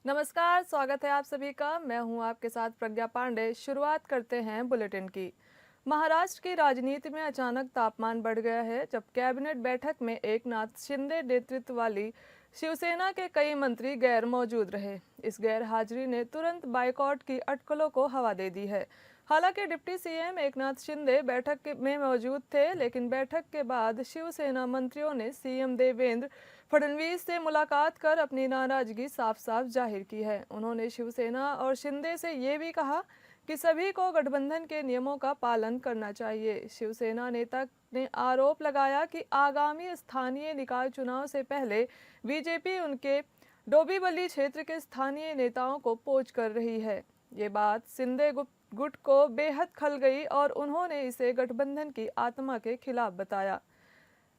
नमस्कार, स्वागत है आप सभी का। मैं हूं आपके साथ प्रज्ञा पांडे। शुरुआत करते हैं बुलेटिन की। महाराष्ट्र की राजनीति में अचानक तापमान बढ़ गया है जब कैबिनेट बैठक में एकनाथ शिंदे नेतृत्व वाली शिवसेना के कई मंत्री गैर मौजूद रहे। इस गैर हाजिरी ने तुरंत बाइकआउट की अटकलों को हवा दे दी है। हालांकि डिप्टी सीएम एकनाथ शिंदे बैठक में मौजूद थे, लेकिन बैठक के बाद शिवसेना मंत्रियों ने सीएम देवेंद्र फडणवीस से मुलाकात कर अपनी नाराजगी साफ साफ जाहिर की है। उन्होंने शिवसेना और शिंदे से ये भी कहा कि सभी को गठबंधन के नियमों का पालन करना चाहिए। शिवसेना नेता ने आरोप लगाया कि आगामी स्थानीय निकाय चुनाव से पहले बीजेपी उनके डोंबिवली क्षेत्र के स्थानीय नेताओं को पोच कर रही है। ये बात शिंदे गुट को बेहद खल गई और उन्होंने इसे गठबंधन की आत्मा के खिलाफ बताया।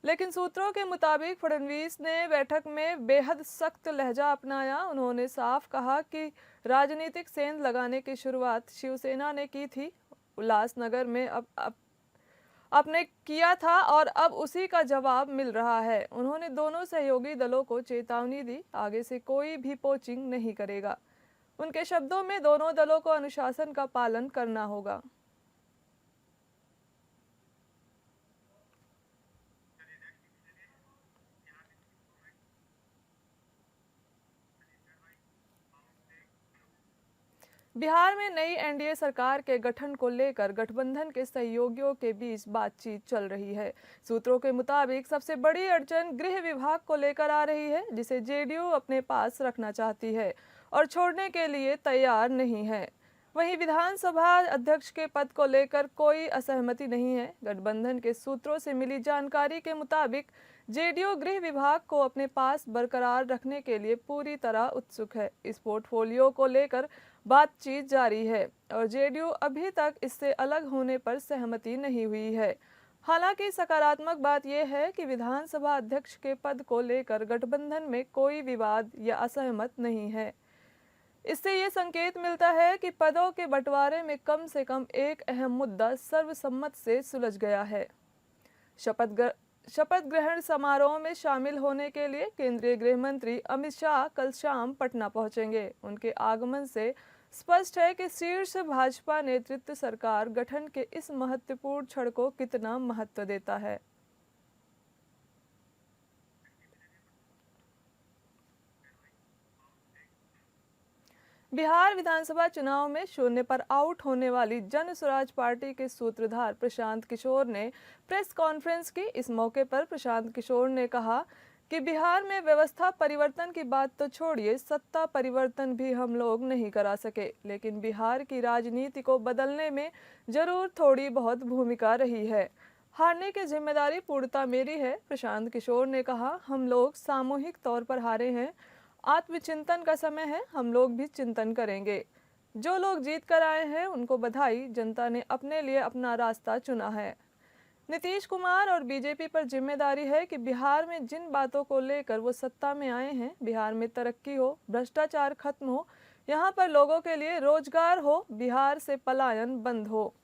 लेकिन सूत्रों के मुताबिक फडणवीस ने बैठक में बेहद सख्त लहजा अपनाया। उन्होंने साफ कहा कि राजनीतिक सेंध लगाने की शुरुआत शिवसेना ने की थी, उल्लासनगर में आपने किया था और अब उसी का जवाब मिल रहा है। उन्होंने दोनों सहयोगी दलों को चेतावनी दी, आगे से कोई भी पोचिंग नहीं करेगा। उनके शब्दों में दोनों दलों को अनुशासन का पालन करना होगा। बिहार में नई एनडीए सरकार के गठन को लेकर गठबंधन के सहयोगियों के बीच बातचीत चल रही है। सूत्रों के मुताबिक सबसे बड़ी अड़चन गृह विभाग को लेकर आ रही है, जिसे जेडीयू अपने पास रखना चाहती है और छोड़ने के लिए तैयार नहीं है। वहीं विधानसभा अध्यक्ष के पद को लेकर कोई असहमति नहीं है। गठबंधन के सूत्रों से मिली जानकारी के मुताबिक जेडीयू गृह विभाग को अपने पास बरकरार रखने के लिए पूरी तरह उत्सुक है। इस पोर्टफोलियो को लेकर बातचीत जारी है और जेडीयू अभी तक इससे अलग होने पर सहमति नहीं हुई है। हालांकि सकारात्मक बात यह है कि विधानसभा अध्यक्ष के पद को लेकर गठबंधन में कोई विवाद या असहमत नहीं है। इससे ये संकेत मिलता है कि पदों के बंटवारे में कम से कम एक अहम मुद्दा सर्वसम्मत से सुलझ गया है। शपथ ग्रहण समारोह में शामिल होने के लिए केंद्रीय गृह मंत्री अमित शाह कल शाम पटना पहुंचेंगे। उनके आगमन से स्पष्ट है कि शीर्ष भाजपा नेतृत्व सरकार गठन के इस महत्वपूर्ण क्षण को कितना महत्व देता है। बिहार विधानसभा चुनाव में शून्य पर आउट होने वाली जन स्वराज पार्टी के सूत्रधार प्रशांत किशोर ने प्रेस कॉन्फ्रेंस की। इस मौके पर प्रशांत किशोर ने कहा कि बिहार में व्यवस्था परिवर्तन की बात तो छोड़िए, सत्ता परिवर्तन भी हम लोग नहीं करा सके, लेकिन बिहार की राजनीति को बदलने में जरूर थोड़ी बहुत भूमिका रही है। हारने की जिम्मेदारी पूर्णतः मेरी है। प्रशांत किशोर ने कहा, हम लोग सामूहिक तौर पर हारे हैं। आत्मचिंतन का समय है, हम लोग भी चिंतन करेंगे। जो लोग जीत कर आए हैं उनको बधाई, जनता ने अपने लिए अपना रास्ता चुना है। नीतीश कुमार और बीजेपी पर जिम्मेदारी है कि बिहार में जिन बातों को लेकर वो सत्ता में आए हैं, बिहार में तरक्की हो, भ्रष्टाचार खत्म हो, यहाँ पर लोगों के लिए रोजगार हो, बिहार से पलायन बंद हो।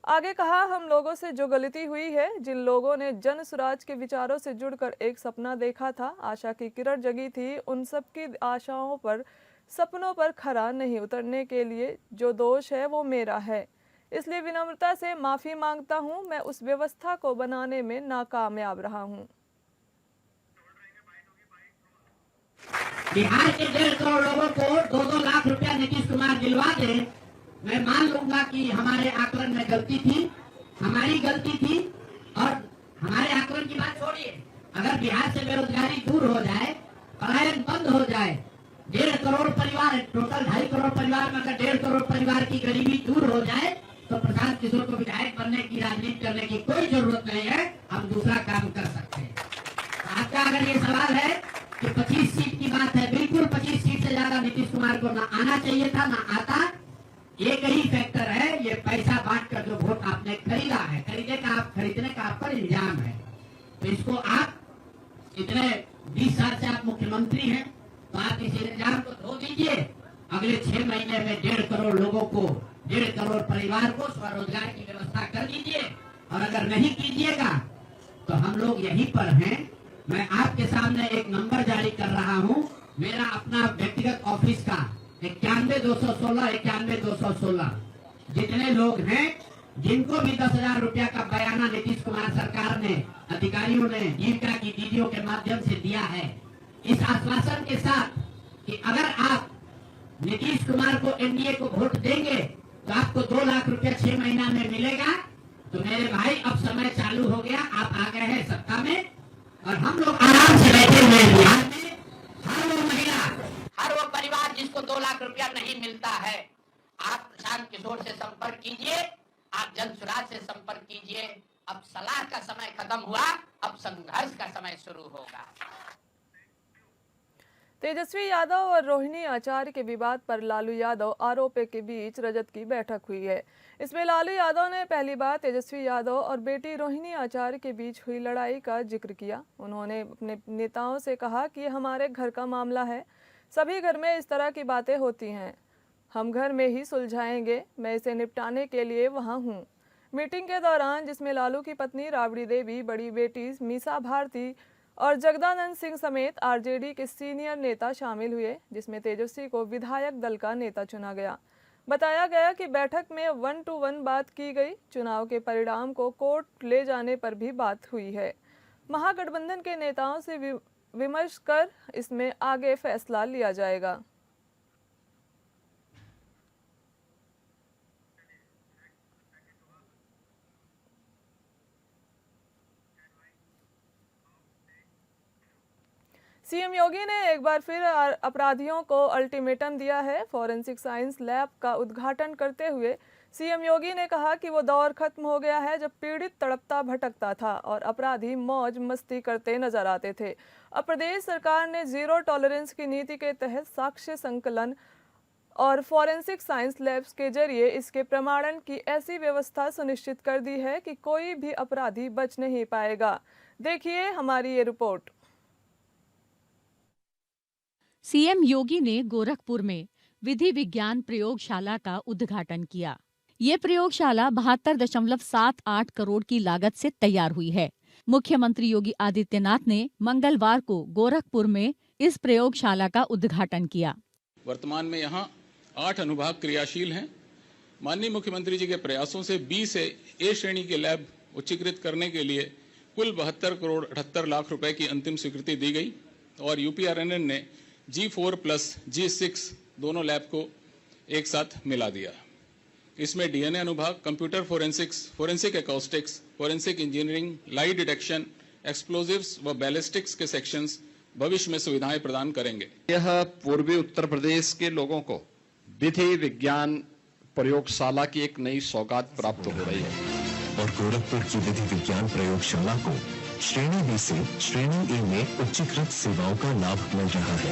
आगे कहा, हम लोगों से जो गलती हुई है, जिन लोगों ने जन स्वराज के विचारों से जुड़कर एक सपना देखा था, आशा की किरण जगी थी, उन सब की आशाओं पर, सपनों पर खरा नहीं उतरने के लिए जो दोष है वो मेरा है। इसलिए विनम्रता से माफी मांगता हूं, मैं उस व्यवस्था को बनाने में नाकामयाब रहा हूं। बिहार के 1.5 करोड़ लोगों को 2-2 लाख रुपया नीतीश कुमार दिलवा दे, मैं मान लूंगा कि हमारे आकलन में गलती थी, हमारी गलती थी। और हमारे आकलन की बात छोड़िए, अगर बिहार से बेरोजगारी दूर हो जाए, पलायन बंद हो जाए, 1.5 करोड़ परिवार, टोटल 2.5 करोड़ परिवार में अगर 1.5 करोड़ परिवार की गरीबी दूर हो जाए, तो प्रशांत किशोर को विधायक बनने की, राजनीति करने की कोई जरूरत नहीं है। हम दूसरा काम कर सकते हैं। आपका अगर ये सवाल है कि 25 सीट की बात है, बिल्कुल 25 सीट से ज्यादा नीतीश कुमार को ना आना चाहिए था, ना आता। एक ही फैक्टर है, ये पैसा बांटकर जो वोट आपने खरीदा है, खरीदने का आप पर इल्जाम है। तो इसको आप इतने 20 साल से आप मुख्यमंत्री हैं, तो आप इस इल्जाम को धो दीजिए। अगले 6 महीने में 1.5 करोड़ लोगों को, 1.5 करोड़ परिवार को स्वरोजगार की व्यवस्था कर दीजिए। और अगर नहीं कीजिएगा तो हम लोग यहीं पर हैं। मैं आपके सामने एक नंबर जारी कर रहा हूं, मेरा अपना व्यक्तिगत ऑफिस का 91,216 91,216 जितने लोग हैं जिनको भी 10,000 रुपया का बयाना नीतीश कुमार सरकार ने अधिकारियों ने जीविका की दीदियों के माध्यम से दिया है, इस आश्वासन के साथ कि अगर आप नीतीश कुमार को एनडीए को वोट देंगे तो आपको 2 लाख रुपया 6 महीना में मिलेगा। तो मेरे भाई अब समय चालू हो गया, आप आ गए हैं सत्ता में और हम लोग आराम से बैठे हुए हैं। बिहार में हर वो महिला, हर वो परिवार जिसको 2 लाख रुपया नहीं मिलता है, आप प्रशांत किशोर से संपर्क कीजिए, आप जन स्वराज से संपर्क कीजिए। अब सलाह का समय खत्म हुआ, अब संघर्ष का समय शुरू होगा। तेजस्वी यादव और रोहिणी आचार्य के विवाद पर लालू यादव आरोपी के बीच रजत की बैठक हुई है। इसमें लालू यादव ने पहली बार तेजस्वी यादव और बेटी रोहिणी आचार्य के बीच हुई लड़ाई का जिक्र किया। उन्होंने अपने नेताओं से कहा कि हमारे घर का मामला है, सभी घर में इस तरह की बातें होती हैं, हम घर में ही सुलझाएंगे, मैं इसे निपटाने के लिए वहाँ हूँ। मीटिंग के दौरान जिसमें लालू की पत्नी राबड़ी देवी, बड़ी बेटी मीसा भारती और जगदानंद सिंह समेत आरजेडी के सीनियर नेता शामिल हुए, जिसमें तेजस्वी को विधायक दल का नेता चुना गया। बताया गया कि बैठक में 1 to 1 बात की गई। चुनाव के परिणाम को कोर्ट ले जाने पर भी बात हुई है। महागठबंधन के नेताओं से विमर्श कर इसमें आगे फैसला लिया जाएगा। सीएम योगी ने एक बार फिर अपराधियों को अल्टीमेटम दिया है। फॉरेंसिक साइंस लैब का उद्घाटन करते हुए सीएम योगी ने कहा कि वो दौर खत्म हो गया है जब पीड़ित तड़पता भटकता था और अपराधी मौज मस्ती करते नजर आते थे। अब प्रदेश सरकार ने जीरो टॉलरेंस की नीति के तहत साक्ष्य संकलन और फॉरेंसिक साइंस लैब्स के जरिए इसके प्रमाणन की ऐसी व्यवस्था सुनिश्चित कर दी है कि कोई भी अपराधी बच नहीं पाएगा। देखिए हमारी ये रिपोर्ट। सीएम योगी ने गोरखपुर में विधि विज्ञान प्रयोगशाला का उद्घाटन किया। ये प्रयोगशाला 72.78 करोड़ की लागत से तैयार हुई है। मुख्यमंत्री योगी आदित्यनाथ ने मंगलवार को गोरखपुर में इस प्रयोगशाला का उद्घाटन किया। वर्तमान में यहाँ 8 अनुभाग क्रियाशील हैं। माननीय मुख्यमंत्री जी के प्रयासों से बी से ए श्रेणी के लैब उच्चीकृत करने के लिए कुल 72 करोड़ 78 लाख रुपए की अंतिम स्वीकृति दी गई और यूपीआरएनएन ने G4 प्लस G6 दोनों लैब को एक साथ मिला दिया। इसमें डीएनए अनुभाग, computer forensics, forensic acoustics, forensic engineering, lie detection, explosives व बैलिस्टिक्स के सेक्शंस भविष्य में सुविधाएं प्रदान करेंगे। यह पूर्वी उत्तर प्रदेश के लोगों को विधि विज्ञान प्रयोगशाला की एक नई सौगात प्राप्त हो रही है और गोरखपुर की विधि विज्ञान प्रयोगशाला को श्रेणी बी से श्रेणी ए में उच्चीकृत सेवाओं का लाभ मिल रहा है।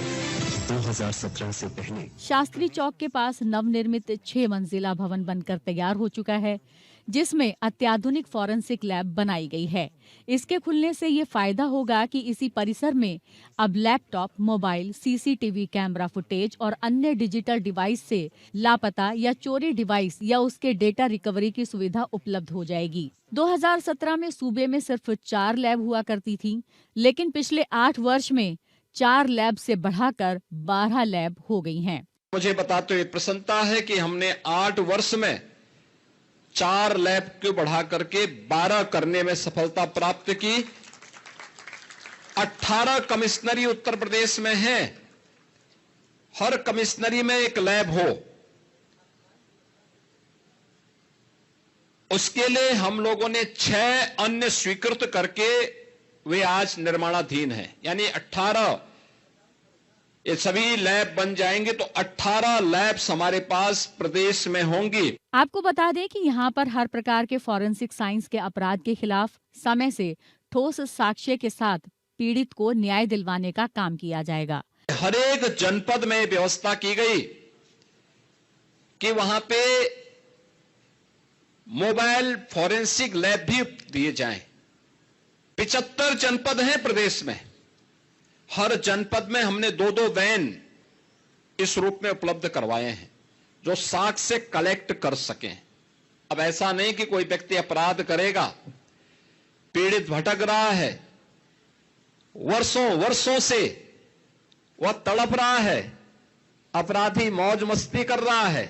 2017 से पहले शास्त्री चौक के पास नवनिर्मित 6 मंजिला भवन बनकर तैयार हो चुका है, जिसमें अत्याधुनिक फॉरेंसिक लैब बनाई गई है। इसके खुलने से ये फायदा होगा कि इसी परिसर में अब laptop, mobile, CCTV camera footage और अन्य डिजिटल डिवाइस से लापता या चोरी डिवाइस या उसके डेटा रिकवरी की सुविधा उपलब्ध हो जाएगी। 2017 में सूबे में सिर्फ 4 लैब हुआ करती थी, लेकिन पिछले 8 वर्ष में 4 लैब से बढ़ाकर 12 लैब हो गई हैं। मुझे बताते हुए प्रसन्नता है कि हमने 8 वर्ष में 4 लैब को बढ़ा करके 12 करने में सफलता प्राप्त की। 18 कमिश्नरी उत्तर प्रदेश में है, हर कमिश्नरी में एक लैब हो, उसके लिए हम लोगों ने 6 अन्य स्वीकृत करके वे आज निर्माणाधीन हैं। यानी 18 ये सभी लैब बन जाएंगे तो 18 लैब्स हमारे पास प्रदेश में होंगी। आपको बता दें कि यहाँ पर हर प्रकार के फॉरेंसिक साइंस के अपराध के खिलाफ समय से ठोस साक्ष्य के साथ पीड़ित को न्याय दिलवाने का काम किया जाएगा। हर एक जनपद में व्यवस्था की गई कि वहां पे मोबाइल फॉरेंसिक लैब भी दिए जाएं। 75 जनपद हैं प्रदेश में, हर जनपद में हमने 2-2 वैन इस रूप में उपलब्ध करवाए हैं जो साक्ष्य कलेक्ट कर सकें। अब ऐसा नहीं कि कोई व्यक्ति अपराध करेगा, पीड़ित भटक रहा है, वर्षों से वह तड़प रहा है, अपराधी मौज मस्ती कर रहा है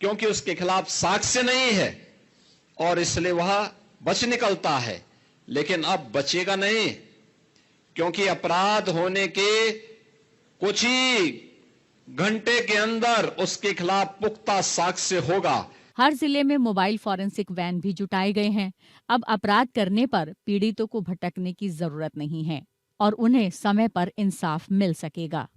क्योंकि उसके खिलाफ साक्ष्य नहीं है और इसलिए वह बच निकलता है। लेकिन अब बचेगा नहीं, क्योंकि अपराध होने के कुछ ही घंटे के अंदर उसके खिलाफ पुख्ता साक्ष्य होगा। हर जिले में मोबाइल फॉरेंसिक वैन भी जुटाए गए हैं। अब अपराध करने पर पीड़ितों को भटकने की जरूरत नहीं है और उन्हें समय पर इंसाफ मिल सकेगा।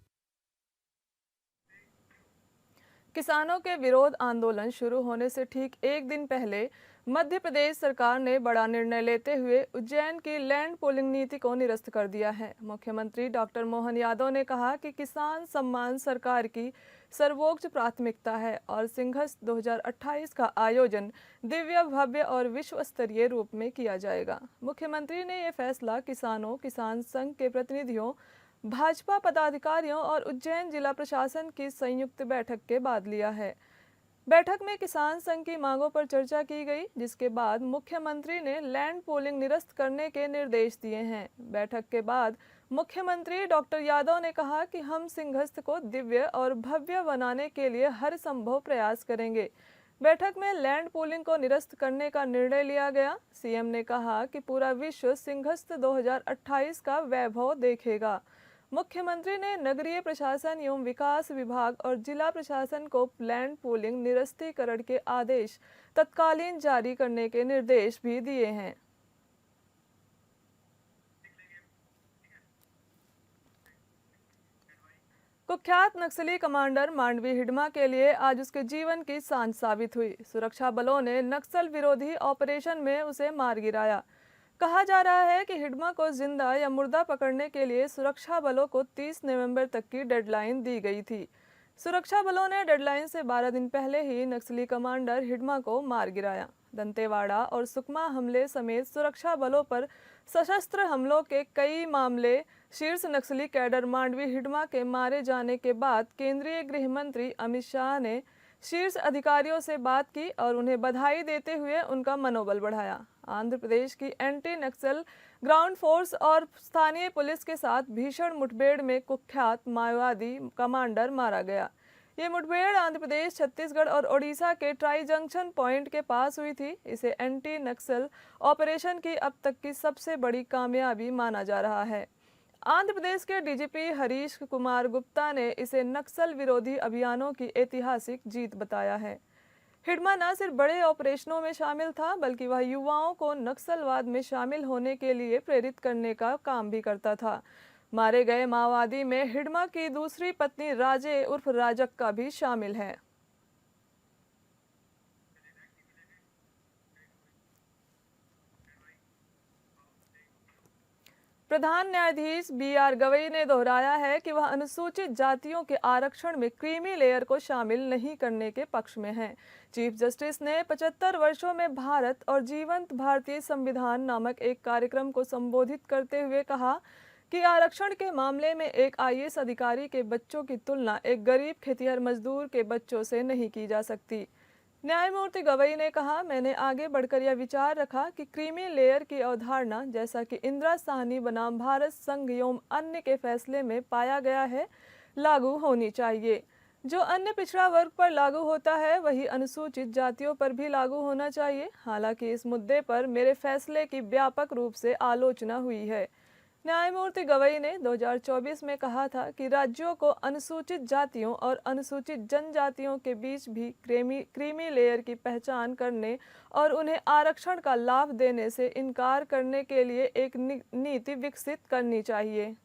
किसानों के विरोध आंदोलन शुरू होने से ठीक एक दिन पहले मध्य प्रदेश सरकार ने बड़ा निर्णय लेते हुए उज्जैन की लैंड पूलिंग नीति को निरस्त कर दिया है। मुख्यमंत्री डॉक्टर मोहन यादव ने कहा कि किसान सम्मान सरकार की सर्वोच्च प्राथमिकता है और सिंहस्थ 2028 का आयोजन दिव्य, भव्य और विश्व स्तरीय रूप में किया जाएगा। मुख्यमंत्री ने ये फैसला किसानों, किसान संघ के प्रतिनिधियों, भाजपा पदाधिकारियों और उज्जैन जिला प्रशासन की संयुक्त बैठक के बाद लिया है। बैठक में किसान संघ की मांगों पर चर्चा की गई, जिसके बाद मुख्यमंत्री ने लैंड पूलिंग निरस्त करने के निर्देश दिए हैं। बैठक के बाद मुख्यमंत्री डॉक्टर यादव ने कहा कि हम सिंहस्थ को दिव्य और भव्य बनाने के लिए हर संभव प्रयास करेंगे। बैठक में लैंड पूलिंग को निरस्त करने का निर्णय लिया गया। सीएम ने कहा कि पूरा विश्व सिंहस्थ 2028 का वैभव देखेगा। मुख्यमंत्री ने नगरीय प्रशासन एवं विकास विभाग और जिला प्रशासन को लैंड पूलिंग निरस्तीकरण के आदेश तत्कालीन जारी करने के निर्देश भी दिए हैं। कुख्यात नक्सली कमांडर मांडवी हिडमा के लिए आज उसके जीवन की सांझ साबित हुई। सुरक्षा बलों ने नक्सल विरोधी ऑपरेशन में उसे मार गिराया। कहा जा रहा है कि हिडमा को जिंदा या मुर्दा पकड़ने के लिए सुरक्षा बलों को 30 नवंबर तक की डेडलाइन दी गई थी। सुरक्षा बलों ने डेडलाइन से 12 दिन पहले ही नक्सली कमांडर हिडमा को मार गिराया। दंतेवाड़ा और सुकमा हमले समेत सुरक्षा बलों पर सशस्त्र हमलों के कई मामले शीर्ष नक्सली कैडर मांडवी हिडमा के मारे जाने के बाद केंद्रीय गृह मंत्री अमित शाह ने शीर्ष अधिकारियों से बात की और उन्हें बधाई देते हुए उनका मनोबल बढ़ाया। आंध्र प्रदेश की एंटी नक्सल ग्राउंड फोर्स और स्थानीय पुलिस के साथ भीषण मुठभेड़ में कुख्यात माओवादी कमांडर मारा गया। ये मुठभेड़ आंध्र प्रदेश, छत्तीसगढ़ और ओडिशा के ट्राई जंक्शन पॉइंट के पास हुई थी। इसे एंटी नक्सल ऑपरेशन की अब तक की सबसे बड़ी कामयाबी माना जा रहा है। आंध्र प्रदेश के डीजीपी हरीश कुमार गुप्ता ने इसे नक्सल विरोधी अभियानों की ऐतिहासिक जीत बताया है। हिडमा न सिर्फ बड़े ऑपरेशनों में शामिल था, बल्कि वह युवाओं को नक्सलवाद में शामिल होने के लिए प्रेरित करने का काम भी करता था। मारे गए माओवादी में हिडमा की दूसरी पत्नी राजे उर्फ राजक का भी शामिल है। प्रधान न्यायाधीश BR गवई ने दोहराया है कि वह अनुसूचित जातियों के आरक्षण में क्रीमी लेयर को शामिल नहीं करने के पक्ष में है। चीफ जस्टिस ने 75 वर्षों में भारत और जीवंत भारतीय संविधान नामक एक कार्यक्रम को संबोधित करते हुए कहा कि आरक्षण के मामले में एक IAS अधिकारी के बच्चों की तुलना एक गरीब खेतिहर मजदूर के बच्चों से नहीं की जा सकती। न्यायमूर्ति गवई ने कहा, मैंने आगे बढ़कर यह विचार रखा कि क्रीमी लेयर की अवधारणा, जैसा कि इंदिरा साहनी बनाम भारत संघ एवं अन्य के फैसले में पाया गया है, लागू होनी चाहिए। जो अन्य पिछड़ा वर्ग पर लागू होता है वही अनुसूचित जातियों पर भी लागू होना चाहिए। हालांकि इस मुद्दे पर मेरे फैसले की व्यापक रूप से आलोचना हुई है। न्यायमूर्ति गवई ने 2024 में कहा था कि राज्यों को अनुसूचित जातियों और अनुसूचित जनजातियों के बीच भी क्रीमी लेयर की पहचान करने और उन्हें आरक्षण का लाभ देने से इनकार करने के लिए एक नीति विकसित करनी चाहिए।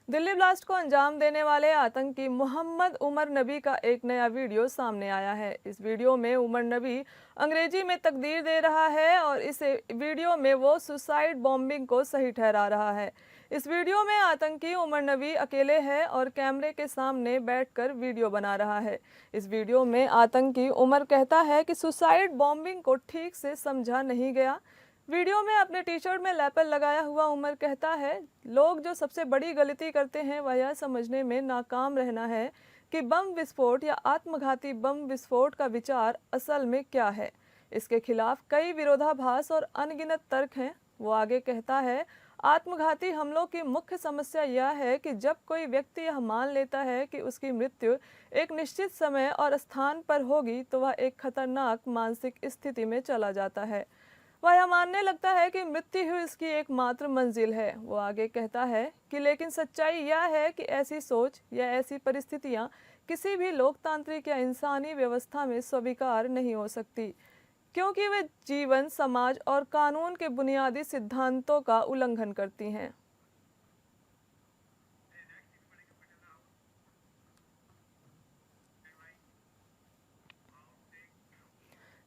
दिल्ली ब्लास्ट को अंजाम देने वाले आतंकी मोहम्मद उमर नबी का एक नया वीडियो सामने आया है। इस वीडियो में उमर नबी अंग्रेजी में तकदीर दे रहा है और इस वीडियो में वो सुसाइड बॉम्बिंग को सही ठहरा रहा है। इस वीडियो में आतंकी उमर नबी अकेले है और कैमरे के सामने बैठकर वीडियो बना रहा है। इस वीडियो में आतंकी उमर कहता है कि सुसाइड बॉम्बिंग को ठीक से समझा नहीं गया। वीडियो में अपने टी शर्ट में लैपल लगाया हुआ उमर कहता है, लोग जो सबसे बड़ी गलती करते हैं वह यह समझने में नाकाम रहना है कि बम विस्फोट या आत्मघाती बम विस्फोट का विचार असल में क्या है। इसके खिलाफ कई विरोधाभास और अनगिनत तर्क हैं। वो आगे कहता है, आत्मघाती हमलों की मुख्य समस्या यह है कि जब कोई व्यक्ति यह मान लेता है कि उसकी मृत्यु एक निश्चित समय और स्थान पर होगी तो वह एक खतरनाक मानसिक स्थिति में चला जाता है। वह यह मानने लगता है कि मृत्यु ही इसकी एकमात्र मंजिल है। वो आगे कहता है कि लेकिन सच्चाई यह है कि ऐसी सोच या ऐसी परिस्थितियां किसी भी लोकतांत्रिक या इंसानी व्यवस्था में स्वीकार नहीं हो सकती, क्योंकि वे जीवन, समाज और कानून के बुनियादी सिद्धांतों का उल्लंघन करती हैं।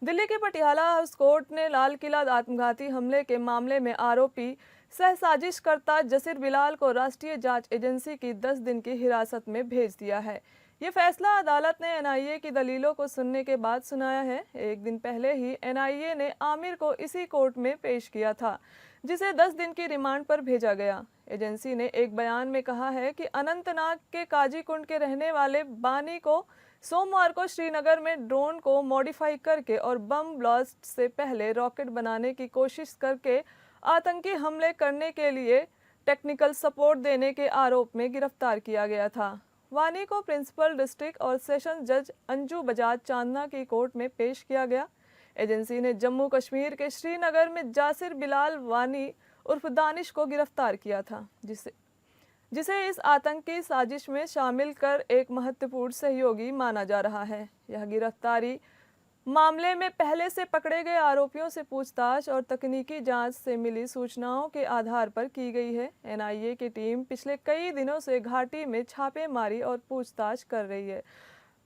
दिल्ली के पटियाला हाउस कोर्ट ने लाल किला आत्मघाती हमले के मामले में आरोपी सह साजिशकर्ता जसीर बिलाल को राष्ट्रीय जांच एजेंसी की 10 दिन की हिरासत में भेज दिया है। ये फैसला अदालत ने एनआईए की दलीलों को सुनने के बाद सुनाया है। एक दिन पहले ही एनआईए ने आमिर को इसी कोर्ट में पेश किया था, जिसे 10 दिन की रिमांड पर भेजा गया। एजेंसी ने एक बयान में कहा है कि अनंतनाग के काजीकुंड के रहने वाले बानी को सोमवार को श्रीनगर में ड्रोन को मॉडिफाई करके और बम ब्लास्ट से पहले रॉकेट बनाने की कोशिश करके आतंकी हमले करने के लिए टेक्निकल सपोर्ट देने के आरोप में गिरफ्तार किया गया था। वानी को प्रिंसिपल डिस्ट्रिक्ट और सेशन जज अंजू बजाज चांदना की कोर्ट में पेश किया गया। एजेंसी ने जम्मू कश्मीर के श्रीनगर में जासिर बिलाल वानी उर्फ दानिश को गिरफ्तार किया था, जिसे इस आतंकी साजिश में शामिल कर एक महत्वपूर्ण सहयोगी माना जा रहा है। यह गिरफ्तारी मामले में पहले से पकड़े गए आरोपियों से पूछताछ और तकनीकी जांच से मिली सूचनाओं के आधार पर की गई है। एनआईए की टीम पिछले कई दिनों से घाटी में छापेमारी और पूछताछ कर रही है।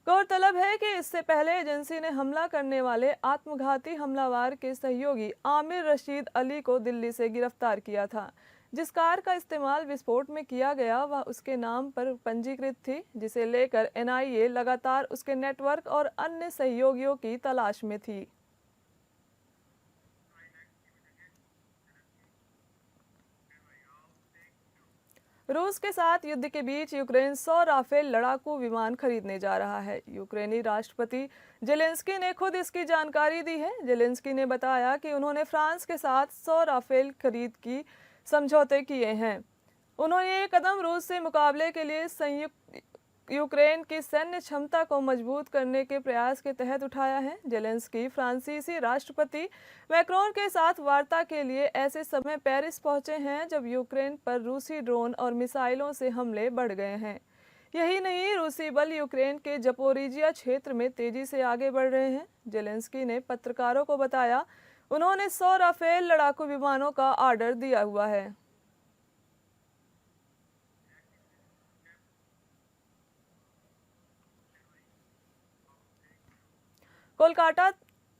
गौरतलब है कि इससे पहले एजेंसी ने हमला करने वाले आत्मघाती हमलावर के सहयोगी आमिर रशीद अली को दिल्ली से गिरफ्तार किया था। जिस कार का इस्तेमाल विस्फोट में किया गया वह उसके नाम पर पंजीकृत थी, जिसे लेकर एनआईए लगातार उसके नेटवर्क और अन्य सहयोगियों की तलाश में थी। रूस के साथ युद्ध के बीच यूक्रेन 100 राफेल लड़ाकू विमान खरीदने जा रहा है। यूक्रेनी राष्ट्रपति जेलेंस्की ने खुद इसकी जानकारी दी है। जेलेंस्की ने बताया कि उन्होंने फ्रांस के साथ 100 राफेल खरीद की समझौते किए हैं। उन्होंने ये कदम रूस से मुकाबले के लिए संयुक्त यूक्रेन की सैन्य क्षमता को मजबूत करने के प्रयास के तहत उठाया है। जेलेंस्की फ्रांसीसी राष्ट्रपति मैक्रोन के साथ वार्ता के लिए ऐसे समय पेरिस पहुंचे हैं जब यूक्रेन पर रूसी ड्रोन और मिसाइलों से हमले बढ़ गए हैं। यही नहीं, रूसी बल यूक्रेन के जपोरिजिया क्षेत्र में तेजी से आगे बढ़ रहे हैं। जेलेंस्की ने पत्रकारों को बताया उन्होंने 100 राफेल लड़ाकू विमानों का ऑर्डर दिया हुआ है। कोलकाता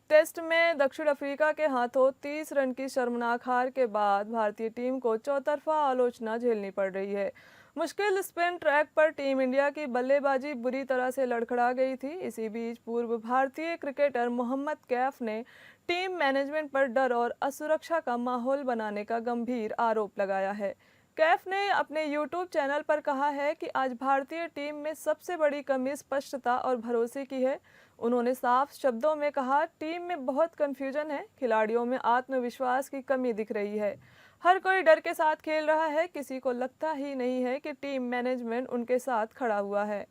टेस्ट में दक्षिण अफ्रीका के हाथों 30 रन की शर्मनाक हार के बाद भारतीय टीम को चौतरफा आलोचना झेलनी पड़ रही है। मुश्किल स्पिन ट्रैक पर टीम इंडिया की बल्लेबाजी बुरी तरह से लड़खड़ा गई थी। इसी बीच पूर्व भारतीय क्रिकेटर मोहम्मद कैफ ने टीम मैनेजमेंट पर डर और असुरक्षा का माहौल बनाने का गंभीर आरोप लगाया है। कैफ ने अपने यूट्यूब चैनल पर कहा है कि आज भारतीय टीम में सबसे बड़ी कमी स्पष्टता और भरोसे की है। उन्होंने साफ शब्दों में कहा, टीम में बहुत कन्फ्यूजन है, खिलाड़ियों में आत्मविश्वास की कमी दिख रही है, हर कोई डर के साथ खेल रहा है, किसी को लगता ही नहीं है कि टीम मैनेजमेंट उनके साथ खड़ा हुआ है।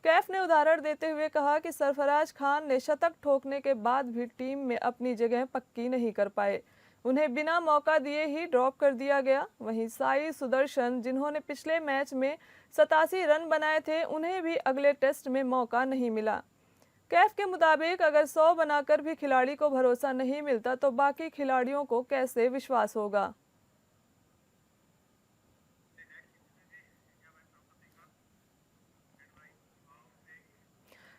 कैफ ने उदाहरण देते हुए कहा कि सरफराज खान ने शतक ठोकने के बाद भी टीम में अपनी जगह पक्की नहीं कर पाए, उन्हें बिना मौका दिए ही ड्रॉप कर दिया गया। वहीं साई सुदर्शन, जिन्होंने पिछले मैच में 87 रन बनाए थे, उन्हें भी अगले टेस्ट में मौका नहीं मिला। कैफ के मुताबिक अगर 100 बनाकर भी खिलाड़ी को भरोसा नहीं मिलता तो बाकी खिलाड़ियों को कैसे विश्वास होगा।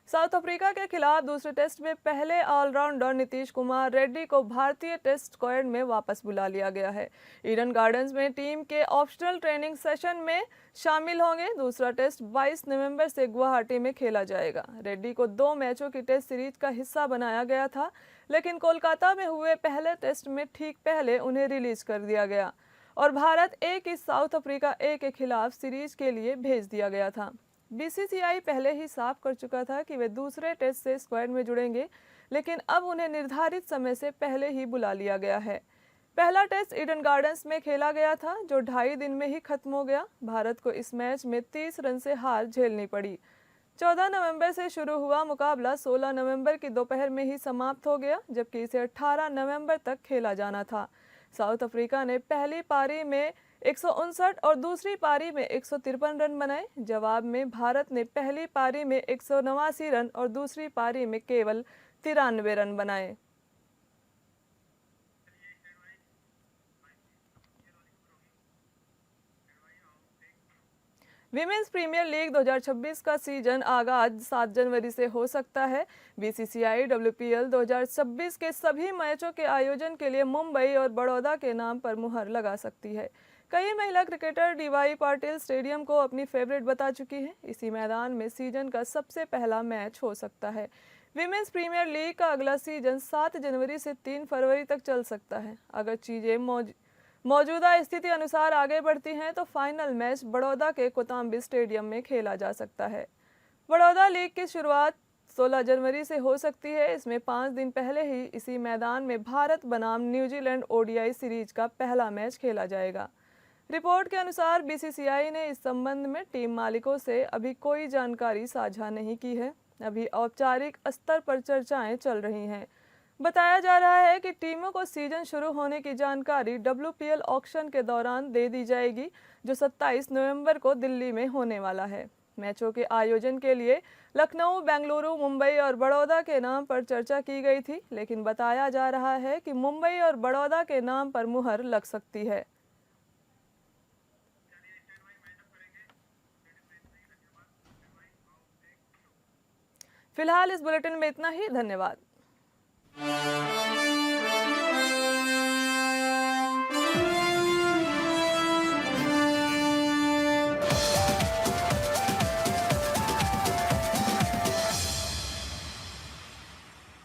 साउथ अफ्रीका के खिलाफ दूसरे टेस्ट में पहले ऑलराउंडर नीतीश कुमार रेड्डी को भारतीय टेस्ट स्क्वाड में वापस बुला लिया गया है। ईडन गार्डन्स में टीम के ऑप्शनल ट्रेनिंग सेशन में शामिल होंगे। दूसरा टेस्ट 22 नवंबर से गुवाहाटी में खेला जाएगा। रेड्डी को 2 मैचों की टेस्ट सीरीज का हिस्सा बनाया गया था, लेकिन कोलकाता में हुए पहले टेस्ट में ठीक पहले उन्हें रिलीज कर दिया गया और भारत ए की साउथ अफ्रीका ए के खिलाफ सीरीज के लिए भेज दिया गया था। बीसीसीआई पहले ही साफ कर चुका था कि वे दूसरे टेस्ट से स्क्वाड में जुड़ेंगे, लेकिन अब उन्हें निर्धारित समय से पहले ही बुला लिया गया है। पहला टेस्ट ईडन गार्डन्स में खेला गया था, जो 2.5 दिन में ही खत्म हो गया। भारत को इस मैच में 30 रन से हार झेलनी पड़ी। 14 नवंबर से शुरू हुआ मुकाबला 16 नवंबर की दोपहर में ही समाप्त हो गया, जबकि इसे 18 नवंबर तक खेला जाना था। साउथ अफ्रीका ने पहली पारी में 159 और दूसरी पारी में 153 रन बनाए। जवाब में भारत ने पहली पारी में 189 रन और दूसरी पारी में केवल 93 रन बनाए। विमेंस प्रीमियर लीग 2026 का सीजन आगाज 7 जनवरी से हो सकता है। बीसीसीआई WPL 2026 के सभी मैचों के आयोजन के लिए मुंबई और बड़ौदा के नाम पर मुहर लगा सकती है। कई महिला क्रिकेटर DY पाटिल स्टेडियम को अपनी फेवरेट बता चुकी हैं। इसी मैदान में सीजन का सबसे पहला मैच हो सकता है। विमेंस प्रीमियर लीग का अगला सीजन 7 जनवरी से 3 फरवरी तक चल सकता है। अगर चीजें मौजूदा स्थिति अनुसार आगे बढ़ती हैं तो फाइनल मैच बड़ौदा के कोताम्बी स्टेडियम में खेला जा सकता है। बड़ौदा लीग की शुरुआत 16 जनवरी से हो सकती है। इसमें 5 दिन पहले ही इसी मैदान में भारत बनाम न्यूजीलैंड ODI सीरीज का पहला मैच खेला जाएगा। रिपोर्ट के अनुसार BCCI ने इस संबंध में टीम मालिकों से अभी कोई जानकारी साझा नहीं की है। अभी औपचारिक स्तर पर चर्चाएं चल रही हैं। बताया जा रहा है कि टीमों को सीजन शुरू होने की जानकारी WPL ऑक्शन के दौरान दे दी जाएगी, जो 27 नवंबर को दिल्ली में होने वाला है। मैचों के आयोजन के लिए लखनऊ, बेंगलुरु, मुंबई और बड़ौदा के नाम पर चर्चा की गई थी, लेकिन बताया जा रहा है कि मुंबई और बड़ौदा के नाम पर मुहर लग सकती है। फिलहाल इस बुलेटिन में इतना ही। धन्यवाद।